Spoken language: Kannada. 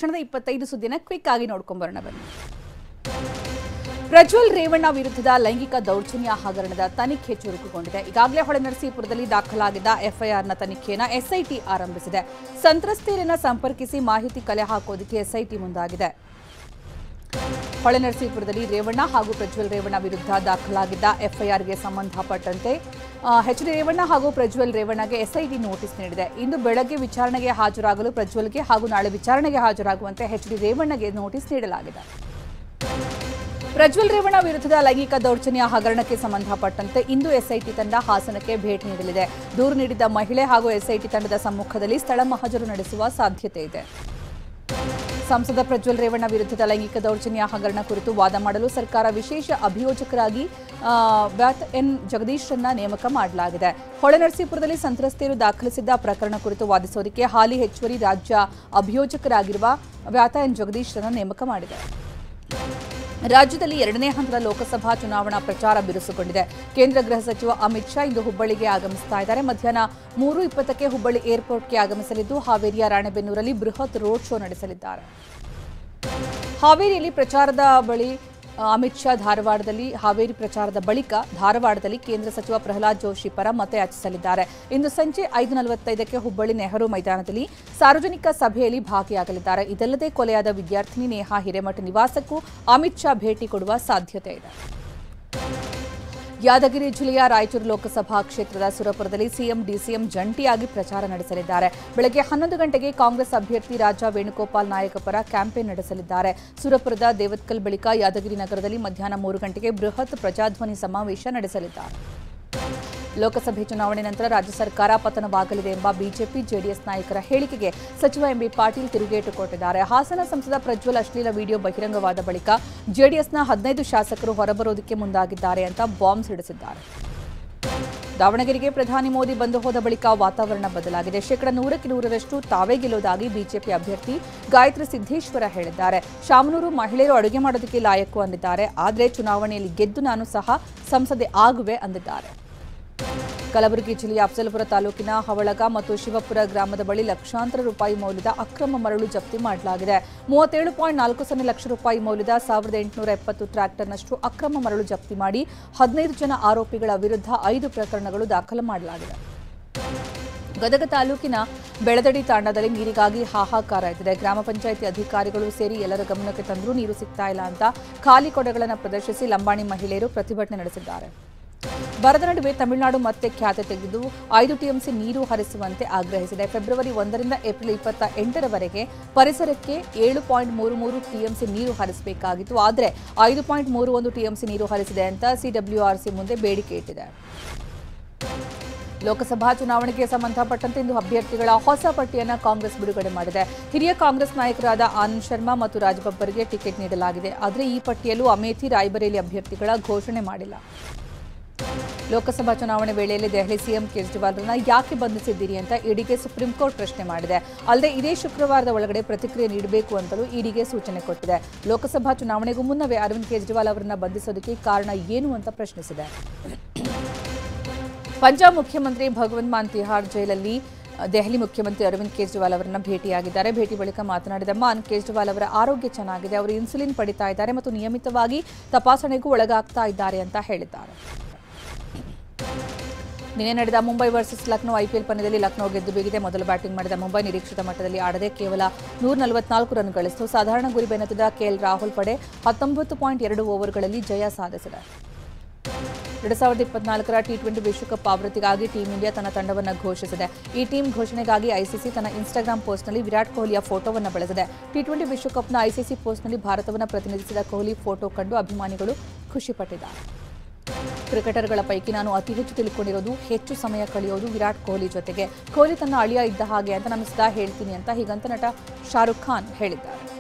ತಕ್ಷಣದ 25 ಸುದ್ದಿನ ಕ್ವಿಕ್ ಆಗಿ ನೋಡ್ಕೊಂಡು ಬರೋಣ ಬನ್ನಿ. ಪ್ರಜ್ವಲ್ ರೇವಣ್ಣ ವಿರುದ್ಧದ ಲೈಂಗಿಕ ದೌರ್ಜನ್ಯ ಹಗರಣದ ತನಿಖೆ ಚುರುಕುಗೊಂಡಿದೆ. ಈಗಾಗಲೇ ಹೊಳೆನರಸೀಪುರದಲ್ಲಿ ದಾಖಲಾಗಿದ್ದ ಎಫ್ಐಆರ್ನ ತನಿಖೆಯನ್ನು ಎಸ್ಐಟಿ ಆರಂಭಿಸಿದೆ. ಸಂತ್ರಸ್ತೆಯರನ್ನು ಸಂಪರ್ಕಿಸಿ ಮಾಹಿತಿ ಕಲೆ ಹಾಕೋದಕ್ಕೆ ಎಸ್ಐಟಿ ಮುಂದಾಗಿದೆ. ಹೊಳೆನರಸೀಪುರದಲ್ಲಿ ರೇವಣ್ಣ ಹಾಗೂ ಪ್ರಜ್ವಲ್ ರೇವಣ್ಣ ವಿರುದ್ಧ ದಾಖಲಾಗಿದ್ದ ಎಫ್ಐಆರ್ಗೆ ಸಂಬಂಧಪಟ್ಟಂತೆ ಎಚ್ ಡಿ ರೇವಣ್ಣ ಹಾಗೂ ಪ್ರಜ್ವಲ್ ರೇವಣ್ಣಗೆ ಎಸ್ಐಟಿ ನೋಟಿಸ್ ನೀಡಿದೆ. ಇಂದು ಬೆಳಗ್ಗೆ ವಿಚಾರಣೆಗೆ ಹಾಜರಾಗಲು ಪ್ರಜ್ವಲ್ಗೆ ಹಾಗೂ ನಾಳೆ ವಿಚಾರಣೆಗೆ ಹಾಜರಾಗುವಂತೆ ಎಚ್ ಡಿ ರೇವಣ್ಣಗೆ ನೋಟಿಸ್ ನೀಡಲಾಗಿದೆ. ಪ್ರಜ್ವಲ್ ರೇವಣ್ಣ ವಿರುದ್ಧದ ಲೈಂಗಿಕ ದೌರ್ಜನ್ಯ ಹಗರಣಕ್ಕೆ ಸಂಬಂಧಪಟ್ಟಂತೆ ಇಂದು ಎಸ್ಐಟಿ ತಂಡ ಹಾಸನಕ್ಕೆ ಭೇಟಿ ನೀಡಲಿದೆ. ದೂರು ನೀಡಿದ್ದ ಮಹಿಳೆ ಹಾಗೂ ಎಸ್ಐಟಿ ತಂಡದ ಸಮ್ಮುಖದಲ್ಲಿ ಸ್ಥಳ ಮಹಜರು ನಡೆಸುವ ಸಾಧ್ಯತೆ ಇದೆ. ಸಂಸದ ಪ್ರಜ್ವಲ್ ರೇವಣ್ಣ ವಿರುದ್ಧದ ಲೈಂಗಿಕ ದೌರ್ಜನ್ಯ ಹಗರಣ ಕುರಿತು ವಾದ ಮಾಡಲು ಸರ್ಕಾರ ವಿಶೇಷ ಅಭಿಯೋಜಕರಾಗಿ ವ್ಯಾತ್ ಎನ್ ಜಗದೀಶ್ರನ್ನ ನೇಮಕ ಮಾಡಲಾಗಿದೆ. ಹೊಳೆನರಸೀಪುರದಲ್ಲಿ ಸಂತ್ರಸ್ತೆಯರು ದಾಖಲಿಸಿದ್ದ ಪ್ರಕರಣ ಕುರಿತು ವಾದಿಸೋದಕ್ಕೆ ಹಾಲಿ ಹೆಚ್ಚುವರಿ ರಾಜ್ಯ ಅಭಿಯೋಜಕರಾಗಿರುವ ವ್ಯಾತ ಎನ್ ಜಗದೀಶ್ರನ್ನ ನೇಮಕ ಮಾಡಿದೆ. ರಾಜ್ಯದಲ್ಲಿ ಎರಡನೇ ಹಂತದ ಲೋಕಸಭಾ ಚುನಾವಣಾ ಪ್ರಚಾರ ಬಿರುಸುಗೊಂಡಿದೆ. ಕೇಂದ್ರ ಗೃಹ ಸಚಿವ ಅಮಿತ್ ಶಾ ಇಂದು ಹುಬ್ಬಳ್ಳಿಗೆ ಆಗಮಿಸ್ತಾ ಇದ್ದಾರೆ. ಮಧ್ಯಾಹ್ನ 3:20ಕ್ಕೆ ಹುಬ್ಬಳ್ಳಿ ಏರ್ಪೋರ್ಟ್ಗೆ ಆಗಮಿಸಲಿದ್ದು ಹಾವೇರಿಯ ರಾಣೆಬೆನ್ನೂರಲ್ಲಿ ಬೃಹತ್ ರೋಡ್ ಶೋ ನಡೆಸಲಿದ್ದಾರೆ. ಹಾವೇರಿಯಲ್ಲಿ ಪ್ರಚಾರದ ಬಳಿ ಅಮಿತ್ ಶಾ ಹಾವೇರಿ ಪ್ರಚಾರದ ಬಳಿಕ ಧಾರವಾಡದಲ್ಲಿ ಕೇಂದ್ರ ಸಚಿವ ಪ್ರಹ್ಲಾದ್ ಜೋಶಿ ಪರ ಮತಯಾಚಿಸಲಿದ್ದಾರೆ. ಇಂದು ಸಂಜೆ 5:45ಕ್ಕೆ ಹುಬ್ಬಳ್ಳಿ ನೆಹರು ಮೈದಾನದಲ್ಲಿ ಸಾರ್ವಜನಿಕ ಸಭೆಯಲ್ಲಿ ಭಾಗಿಯಾಗಲಿದ್ದಾರೆ. ಇದಲ್ಲದೆ ಕೊಲೆಯಾದ ವಿದ್ಯಾರ್ಥಿನಿ ನೇಹಾ ಹಿರೇಮಠ ನಿವಾಸಕ್ಕೂ ಅಮಿತ್ ಶಾ ಭೇಟಿ ಕೊಡುವ ಸಾಧ್ಯತೆ ಇದೆ. ಯಾದಗಿರಿ ಜಿಲ್ಲೆಯ ರಾಯಚೂರು ಲೋಕಸಭಾ ಕ್ಷೇತ್ರದ ಸುರಪುರದಲ್ಲಿ ಸಿಎಂ ಡಿಸಿಎಂ ಜಂಟಿಯಾಗಿ ಪ್ರಚಾರ ನಡೆಸಲಿದ್ದಾರೆ. ಬೆಳಗ್ಗೆ 11 ಗಂಟೆಗೆ ಕಾಂಗ್ರೆಸ್ ಅಭ್ಯರ್ಥಿ ರಾಜಾ ವೇಣುಗೋಪಾಲ್ ನಾಯಕ ಪರ ಕ್ಯಾಂಪೇನ್ ನಡೆಸಲಿದ್ದಾರೆ. ಸುರಪುರದ ದೇವತ್ಕಲ್ ಬಳಿಕ ಯಾದಗಿರಿ ನಗರದಲ್ಲಿ ಮಧ್ಯಾಹ್ನ 3 ಗಂಟೆಗೆ ಬೃಹತ್ ಪ್ರಜಾಧ್ವನಿ ಸಮಾವೇಶ ನಡೆಸಲಿದ್ದಾರೆ. ಲೋಕಸಭೆ ಚುನಾವಣೆ ನಂತರ ರಾಜ್ಯ ಸರ್ಕಾರ ಪತನವಾಗಲಿದೆ ಎಂಬ ಬಿಜೆಪಿ ಜೆಡಿಎಸ್ ನಾಯಕರ ಹೇಳಿಕೆಗೆ ಸಚಿವ ಎಂಬಿ ಪಾಟೀಲ್ ತಿರುಗೇಟು ಕೊಟ್ಟಿದ್ದಾರೆ. ಹಾಸನ ಸಂಸದ ಪ್ರಜ್ವಲ್ ಅಶ್ಲೀಲ ವಿಡಿಯೋ ಬಹಿರಂಗವಾದ ಬಳಿಕ ಜೆಡಿಎಸ್ನ 15 ಶಾಸಕರು ಹೊರಬರೋದಕ್ಕೆ ಮುಂದಾಗಿದ್ದಾರೆ ಅಂತ ಬಾಂಬ್ ಸಿಡಿಸಿದ್ದಾರೆ. ದಾವಣಗೆರೆಗೆ ಪ್ರಧಾನಿ ಮೋದಿ ಬಂದು ಹೋದ ಬಳಿಕ ವಾತಾವರಣ ಬದಲಾಗಿದೆ. 100% ತಾವೇ ಗೆಲ್ಲೋದಾಗಿ ಬಿಜೆಪಿ ಅಭ್ಯರ್ಥಿ ಗಾಯತ್ರಿ ಸಿದ್ದೇಶ್ವರ ಹೇಳಿದ್ದಾರೆ. ಶಾಮನೂರು ಮಹಿಳೆಯರು ಅಡುಗೆ ಮಾಡೋದಕ್ಕೆ ಲಾಯಕ್ಕು ಅಂದಿದ್ದಾರೆ. ಆದರೆ ಚುನಾವಣೆಯಲ್ಲಿ ಗೆದ್ದು ನಾನು ಸಹ ಸಂಸದೆ ಆಗುವೆ ಅಂದಿದ್ದಾರೆ. ಕಲಬುರಗಿ ಜಿಲ್ಲೆಯ ಅಫಜಲಪುರ ತಾಲೂಕಿನ ಹವಳಗ ಮತ್ತು ಶಿವಪುರ ಗ್ರಾಮದ ಬಳಿ ಲಕ್ಷಾಂತರ ರೂಪಾಯಿ ಮೌಲ್ಯದ ಅಕ್ರಮ ಮರಳು ಜಪ್ತಿ ಮಾಡಲಾಗಿದೆ. 37.40 ಲಕ್ಷ ರೂಪಾಯಿ ಮೌಲ್ಯದ 1870 ಟ್ರ್ಯಾಕ್ಟರ್ನಷ್ಟು ಅಕ್ರಮ ಮರಳು ಜಪ್ತಿ ಮಾಡಿ 15 ಜನ ಆರೋಪಿಗಳ ವಿರುದ್ಧ 5 ಪ್ರಕರಣಗಳು ದಾಖಲು ಮಾಡಲಾಗಿದೆ. ಗದಗ ತಾಲೂಕಿನ ಬೆಳದಡಿ ತಾಂಡದಲ್ಲಿ ನೀರಿಗಾಗಿ ಹಾಹಾಕಾರ ಎದ್ದಿದೆ. ಗ್ರಾಮ ಪಂಚಾಯಿತಿ ಅಧಿಕಾರಿಗಳು ಸೇರಿ ಎಲ್ಲರ ಗಮನಕ್ಕೆ ತಂದರೂ ನೀರು ಸಿಗ್ತಾ ಇಲ್ಲ ಅಂತ ಖಾಲಿ ಕೊಡಗಳನ್ನು ಪ್ರದರ್ಶಿಸಿ ಲಂಬಾಣಿ ಮಹಿಳೆಯರು ಪ್ರತಿಭಟನೆ ನಡೆಸಿದ್ದಾರೆ. ಬರದ ನಡುವೆ ತಮಿಳುನಾಡು ಮತ್ತೆ ಖ್ಯಾತೆ ತೆಗೆದು 5 ಟಿಎಂಸಿ ನೀರು ಹರಿಸುವಂತೆ ಆಗ್ರಹಿಸಿದೆ. ಫೆಬ್ರವರಿ 1ರಿಂದ ಏಪ್ರಿಲ್ 28ರವರೆಗೆ ಪರಿಸರಕ್ಕೆ 7.33 ಟಿಎಂಸಿ ನೀರು ಹರಿಸಬೇಕಾಗಿತ್ತು. ಆದರೆ 5.31 ಟಿಎಂಸಿ ನೀರು ಹರಿಸಿದೆ ಅಂತ ಸಿಡಬ್ಲ್ಯೂಆರ್ಸಿ ಮುಂದೆ ಬೇಡಿಕೆ ಇಟ್ಟಿದೆ. ಲೋಕಸಭಾ ಚುನಾವಣೆಗೆ ಸಂಬಂಧಪಟ್ಟಂತೆ ಇಂದು ಅಭ್ಯರ್ಥಿಗಳ ಹೊಸ ಪಟ್ಟಿಯನ್ನು ಕಾಂಗ್ರೆಸ್ ಬಿಡುಗಡೆ ಮಾಡಿದೆ. ಹಿರಿಯ ಕಾಂಗ್ರೆಸ್ ನಾಯಕರಾದ ಆನಂದ್ ಶರ್ಮಾ ಮತ್ತು ರಾಜ್ ಬಬ್ಬರ್ಗೆ ಟಿಕೆಟ್ ನೀಡಲಾಗಿದೆ. ಆದರೆ ಈ ಪಟ್ಟಿಯಲ್ಲೂ ಅಮೇಥಿ ರಾಯ್ಬರೇಲಿ ಅಭ್ಯರ್ಥಿಗಳ ಘೋಷಣೆ ಮಾಡಿಲ್ಲ. ಲೋಕಸಭಾ ಚುನಾವಣೆ ವೇಳೆಯಲ್ಲಿ ದೆಹಲಿ ಸಿಎಂ ಕೇಜ್ರಿವಾಲ್ರನ್ನ ಯಾಕೆ ಬಂಧಿಸಿದ್ದೀರಿ ಅಂತ ಇಡಿಗೆ ಸುಪ್ರೀಂ ಕೋರ್ಟ್ ಪ್ರಶ್ನೆ ಮಾಡಿದೆ. ಅಲ್ಲದೆ ಇದೇ ಶುಕ್ರವಾರದ ಒಳಗಡೆ ಪ್ರತಿಕ್ರಿಯೆ ನೀಡಬೇಕು ಅಂತಲೂ ಇಡಿಗೆ ಸೂಚನೆ ಕೊಟ್ಟಿದೆ. ಲೋಕಸಭಾ ಚುನಾವಣೆಗೂ ಮುನ್ನವೇ ಅರವಿಂದ್ ಕೇಜ್ರಿವಾಲ್ ಅವರನ್ನ ಬಂಧಿಸೋದಕ್ಕೆ ಕಾರಣ ಏನು ಅಂತ ಪ್ರಶ್ನಿಸಿದೆ. ಪಂಜಾಬ್ ಮುಖ್ಯಮಂತ್ರಿ ಭಗವಂತ್ ಮಾನ್ ತಿಹಾರ್ ಜೈಲಲ್ಲಿ ದೆಹಲಿ ಮುಖ್ಯಮಂತ್ರಿ ಅರವಿಂದ್ ಕೇಜ್ರಿವಾಲ್ ಅವರನ್ನ ಭೇಟಿಯಾಗಿದ್ದಾರೆ. ಭೇಟಿ ಬಳಿಕ ಮಾತನಾಡಿದ ಮಾನ್, ಕೇಜ್ರಿವಾಲ್ ಅವರ ಆರೋಗ್ಯ ಚೆನ್ನಾಗಿದೆ, ಅವರು ಇನ್ಸುಲಿನ್ ಪಡಿತಾ ಇದ್ದಾರೆ ಮತ್ತು ನಿಯಮಿತವಾಗಿ ತಪಾಸಣೆಗೂ ಒಳಗಾಗ್ತಾ ಇದ್ದಾರೆ ಅಂತ ಹೇಳಿದ್ದಾರೆ. ನಿನ್ನೆ ನಡೆದ ಮುಂಬೈ ವರ್ಸಸ್ ಲಕ್ನೋ ಐಪಿಎಲ್ ಪಂದ್ಯದಲ್ಲಿ ಲಕ್ನೋ ಗೆದ್ದು ಬೀಗಿದೆ. ಮೊದಲು ಬ್ಯಾಟಿಂಗ್ ಮಾಡಿದ ಮುಂಬೈ ನಿರೀಕ್ಷಿತ ಮಟ್ಟದಲ್ಲಿ ಆಡದೆ ಕೇವಲ 144 ರನ್ ಗಳಿಸಿತು. ಸಾಧಾರಣ ಗುರಿ ಬೆನ್ನತ್ತಿದ ಕೆಎಲ್ ರಾಹುಲ್ ಪಡೆ 19.2 ಓವರ್ಗಳಲ್ಲಿ ಜಯ ಸಾಧಿಸಿದೆ. 2024ರ ಟಿ20 ವಿಶ್ವಕಪ್ ಆವೃತ್ತಿಗಾಗಿ ಟೀಂ ಇಂಡಿಯಾ ತನ್ನ ತಂಡವನ್ನು ಘೋಷಿಸಿದೆ. ಈ ಟೀಂ ಘೋಷಣೆಗಾಗಿ ಐಸಿಸಿ ತನ್ನ ಇನ್ಸ್ಟಾಗ್ರಾಂ ಪೋಸ್ಟ್ನಲ್ಲಿ ವಿರಾಟ್ ಕೊಹ್ಲಿಯ ಫೋಟೋವನ್ನು ಬಳಸಿದೆ. ಟಿ20 ವಿಶ್ವಕಪ್ನ ಐಸಿಸಿ ಪೋಸ್ಟ್ನಲ್ಲಿ ಭಾರತವನ್ನು ಪ್ರತಿನಿಧಿಸಿದ ಕೊಹ್ಲಿ ಫೋಟೋ ಕಂಡು ಅಭಿಮಾನಿಗಳು ಖುಷಿಪಟ್ಟಿದ್ದಾರೆ. ಕ್ರಿಕೆಟರ್ಗಳ ಪೈಕಿ ನಾನು ಅತಿ ಹೆಚ್ಚು ತಿಳ್ಕೊಂಡಿರೋದು ಹೆಚ್ಚು ಸಮಯ ಕಳೆಯೋದು ವಿರಾಟ್ ಕೊಹ್ಲಿ ಜೊತೆಗೆ. ಕೊಹ್ಲಿ ತನ್ನ ಅಳಿಯ ಇದ್ದ ಹಾಗೆ ಅಂತ ನಾನು ಸದಾ ಹೇಳ್ತೀನಿ ಅಂತ ಹೀಗಂತ ನಟ ಶಾರುಖ್ ಖಾನ್ ಹೇಳಿದ್ದಾರೆ.